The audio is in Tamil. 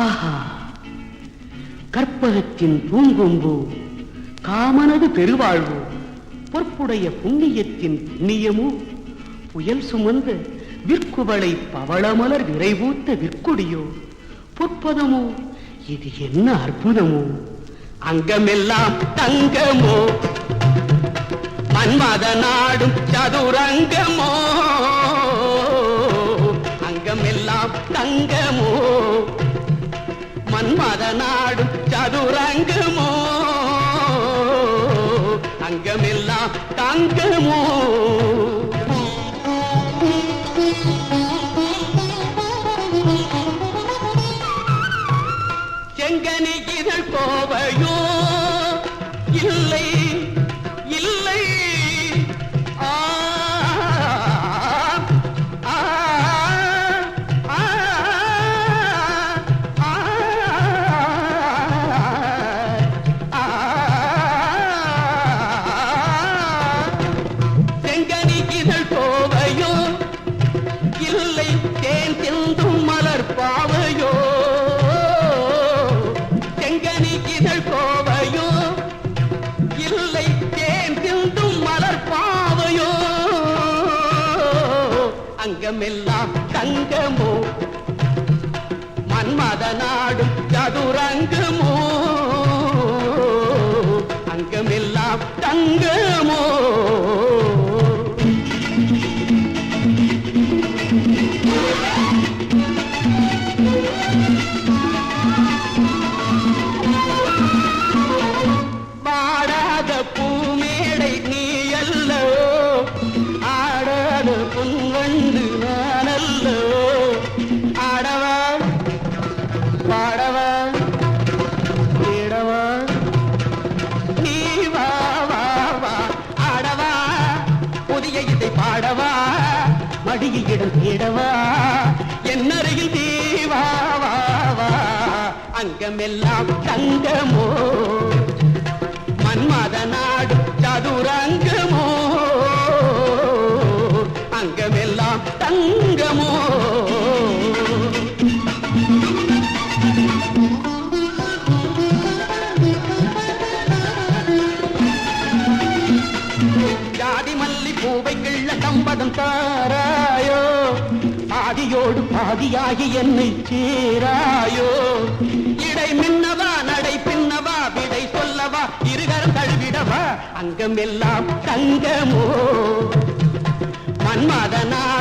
ஆஹா, கற்பகத்தின் பூங்கொம்பு, காமனது பெருவாழ்வு, பொற்புடைய புண்ணியத்தின் புண்ணியமோ, புயல் சுமந்த விற்குவளை பவளமலர் விரைவூத்த விற்கொடியோ, பொற்பதமோ, இது என்ன அற்புதமோ! அங்கமெல்லாம் தங்கமோ, மன்மத நாடும் சதுரங்கமோ, அங்கமெல்லாம் தங்கமோ, மன்மத நாடும் சதுரங்கமோ, அங்கமெல்லாம் தங்கமோ. செங்கனி இதழ் கோவையோ, இல்லை இல்லை, செங்கனி இதழ் கோவையோ, இல்லை தேன் சிந்தும் மலர் பாவையோ, கோவையோ, இல்லை தேன் சிந்தும் மலர் பாவையோ, அங்கமெல்லாம் தங்கமோ, மன்மத நாடும் சதுரங்கமோ, அங்கமெல்லாம் தங்கமோ. பூமேடை நீ அல்லோ, ஆடாத பொன்வண்டு நான் அல்லோ, ஆடவா பாடவா தேடவா, நீ வா வா வா, ஆடவா புதிய இதை பாடவா, மடியில் இடம் தேடவா, என்னருகில் நீ வா வா வா, அங்கமெல்லாம் தங்கமோ, மன்மத நாடு சதுரங்கமோ, அங்கமெல்லாம் தங்கமோ. ஜாதி மல்லி பூவை கிள்ள சம்பதம் தாராயோ, ஆதியோடு பாதியாகி என்னை சேராயோ, இடை மின்னவா நடை பின்னவா, விடை சொல்லவா, இருகரம் தழுவிடவா, அங்கமெல்லாம் தங்கமோ, மன்மத நாடு